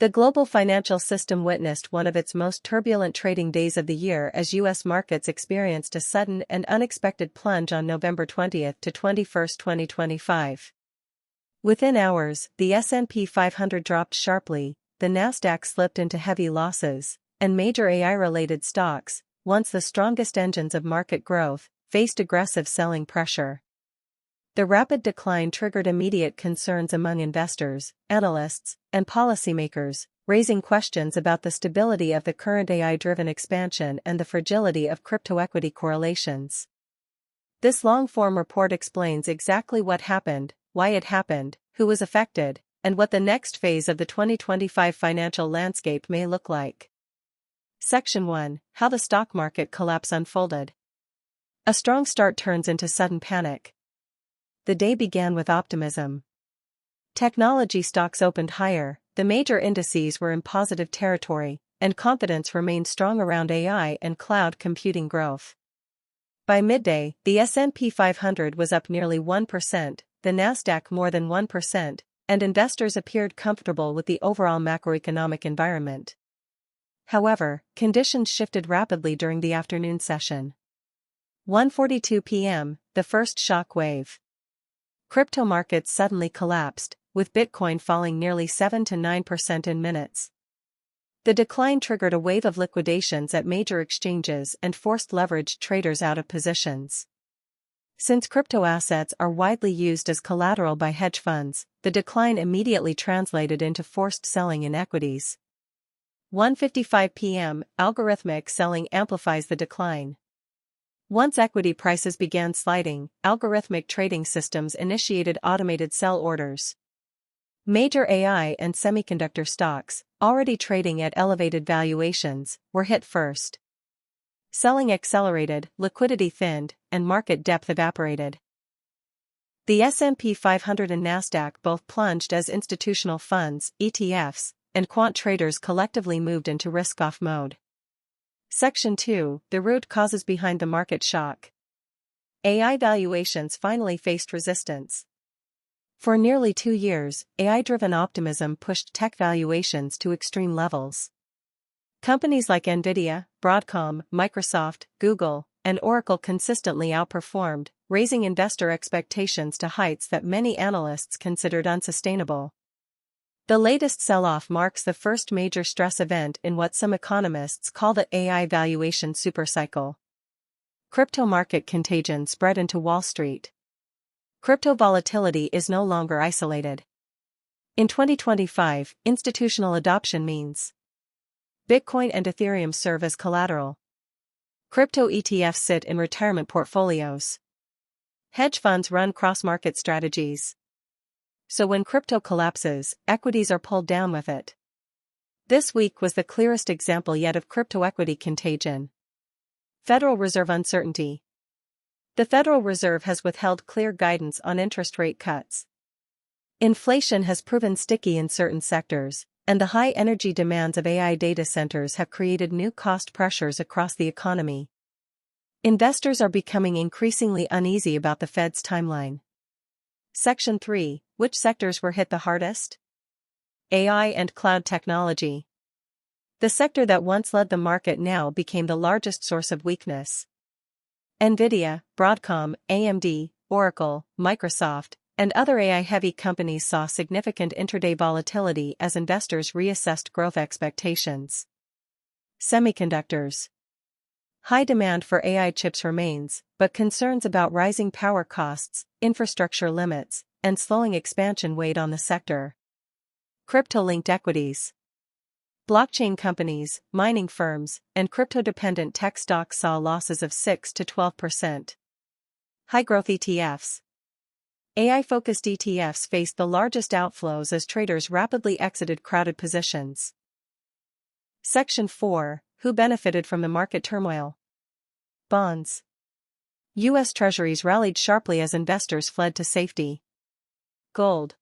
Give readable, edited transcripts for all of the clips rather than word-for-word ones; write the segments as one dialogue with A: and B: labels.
A: The global financial system witnessed one of its most turbulent trading days of the year as U.S. markets experienced a sudden and unexpected plunge on November 20 to 21, 2025. Within hours, the S&P 500 dropped sharply, the Nasdaq slipped into heavy losses, and major AI-related stocks, once the strongest engines of market growth, faced aggressive selling pressure. The rapid decline triggered immediate concerns among investors, analysts, and policymakers, raising questions about the stability of the current AI-driven expansion and the fragility of crypto-equity correlations. This long-form report explains exactly what happened, why it happened, who was affected, and what the next phase of the 2025 financial landscape may look like. Section 1: How the stock market collapse unfolded. A strong start turns into sudden panic. The day began with optimism. Technology stocks opened higher, the major indices were in positive territory, and confidence remained strong around AI and cloud computing growth. By midday, the S&P 500 was up nearly 1%, the Nasdaq more than 1%, and investors appeared comfortable with the overall macroeconomic environment. However, conditions shifted rapidly during the afternoon session. 1:42 p.m., the first shock wave. Crypto markets suddenly collapsed, with Bitcoin falling nearly 7 to 9% in minutes. The decline triggered a wave of liquidations at major exchanges and forced leveraged traders out of positions. Since crypto assets are widely used as collateral by hedge funds, the decline immediately translated into forced selling in equities. 1:55 p.m., algorithmic selling amplifies the decline. Once equity prices began sliding, algorithmic trading systems initiated automated sell orders. Major AI and semiconductor stocks, already trading at elevated valuations, were hit first. Selling accelerated, liquidity thinned, and market depth evaporated. The S&P 500 and Nasdaq both plunged as institutional funds, ETFs, and quant traders collectively moved into risk-off mode. Section 2: The root causes behind the market shock. AI valuations finally faced resistance. For nearly 2 years, AI-driven optimism pushed tech valuations to extreme levels. Companies like Nvidia, Broadcom, Microsoft, Google, and Oracle consistently outperformed, raising investor expectations to heights that many analysts considered unsustainable. The latest sell-off marks the first major stress event in what some economists call the AI valuation supercycle. Crypto market contagion spread into Wall Street. Crypto volatility is no longer isolated. In 2025, institutional adoption means Bitcoin and Ethereum serve as collateral. Crypto ETFs sit in retirement portfolios. Hedge funds run cross-market strategies. So when crypto collapses, equities are pulled down with it. This week was the clearest example yet of crypto equity contagion. Federal Reserve uncertainty. The Federal Reserve has withheld clear guidance on interest rate cuts. Inflation has proven sticky in certain sectors, and the high energy demands of AI data centers have created new cost pressures across the economy. Investors are becoming increasingly uneasy about the Fed's timeline. Section 3: Which sectors were hit the hardest? AI and cloud technology. The sector that once led the market now became the largest source of weakness. Nvidia, Broadcom, AMD, Oracle, Microsoft, and other AI-heavy companies saw significant intraday volatility as investors reassessed growth expectations. Semiconductors. High demand for AI chips remains, but concerns about rising power costs, infrastructure limits, and slowing expansion weighed on the sector. Crypto-linked equities. Blockchain companies, mining firms, and crypto-dependent tech stocks saw losses of 6 to 12%. High-growth ETFs. AI-focused ETFs faced the largest outflows as traders rapidly exited crowded positions. Section 4: Who benefited from the market turmoil? Bonds. U.S. Treasuries rallied sharply as investors fled to safety. Gold.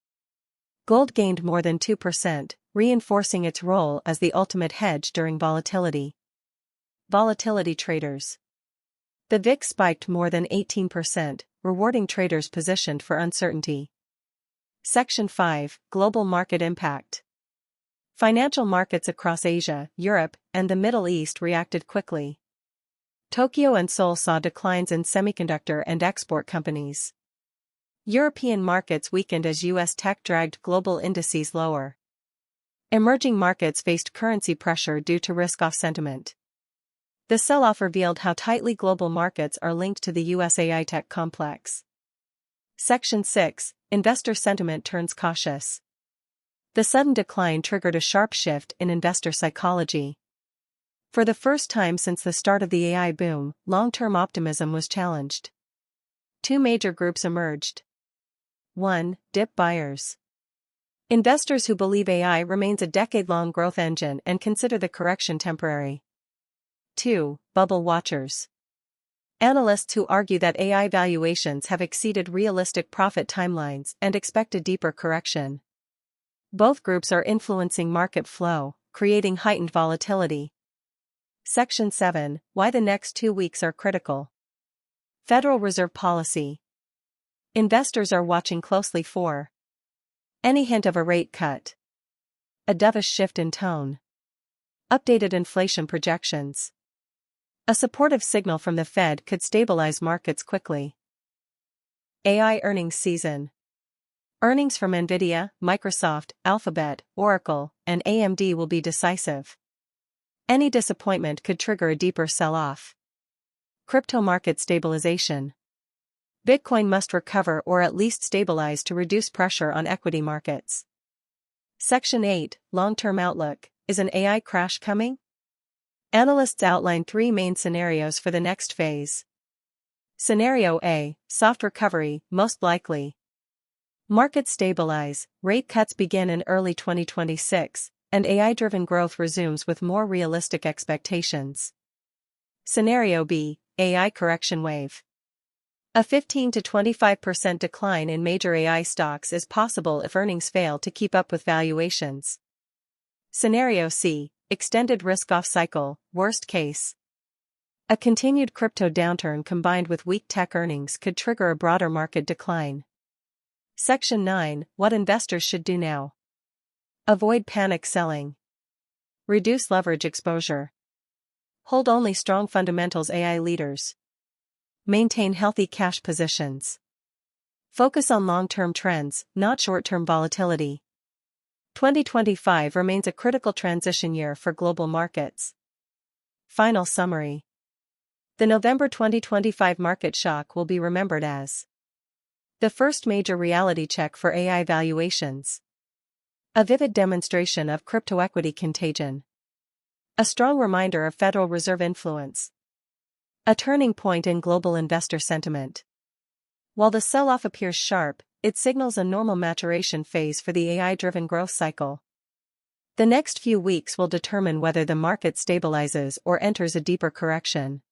A: Gold gained more than 2%, reinforcing its role as the ultimate hedge during volatility. Volatility traders. The VIX spiked more than 18%, rewarding traders positioned for uncertainty. Section 5: Global market impact. Financial markets across Asia, Europe, and the Middle East reacted quickly. Tokyo and Seoul saw declines in semiconductor and export companies. European markets weakened as U.S. tech dragged global indices lower. Emerging markets faced currency pressure due to risk-off sentiment. The sell-off revealed how tightly global markets are linked to the U.S. AI tech complex. Section 6. Investor sentiment turns cautious. The sudden decline triggered a sharp shift in investor psychology. For the first time since the start of the AI boom, long-term optimism was challenged. Two major groups emerged. 1. Dip buyers. Investors who believe AI remains a decade-long growth engine and consider the correction temporary. 2. Bubble watchers. Analysts who argue that AI valuations have exceeded realistic profit timelines and expect a deeper correction. Both groups are influencing market flow, creating heightened volatility. Section 7. Why the next 2 weeks are critical. Federal Reserve policy. Investors are watching closely for any hint of a rate cut, a dovish shift in tone, updated inflation projections. A supportive signal from the Fed could stabilize markets quickly. AI earnings season. Earnings from Nvidia, Microsoft, Alphabet, Oracle, and AMD will be decisive. Any disappointment could trigger a deeper sell-off. Crypto market stabilization. Bitcoin must recover or at least stabilize to reduce pressure on equity markets. Section 8. Long-term outlook. Is an AI crash coming? Analysts outline 3 main scenarios for the next phase. Scenario A. Soft recovery, most likely. Markets stabilize, rate cuts begin in early 2026, and AI-driven growth resumes with more realistic expectations. Scenario B. AI correction wave. A 15 to 25% decline in major AI stocks is possible if earnings fail to keep up with valuations. Scenario C. Extended risk-off cycle, worst case. A continued crypto downturn combined with weak tech earnings could trigger a broader market decline. Section 9. What investors should do now. Avoid panic selling. Reduce leverage exposure. Hold only strong fundamentals AI leaders. Maintain healthy cash positions. Focus on long-term trends, not short-term volatility. 2025 remains a critical transition year for global markets. Final summary. The November 2025 market shock will be remembered as the first major reality check for AI valuations. A vivid demonstration of crypto equity contagion. A strong reminder of Federal Reserve influence. A turning point in global investor sentiment. While the sell-off appears sharp, it signals a normal maturation phase for the AI-driven growth cycle. The next few weeks will determine whether the market stabilizes or enters a deeper correction.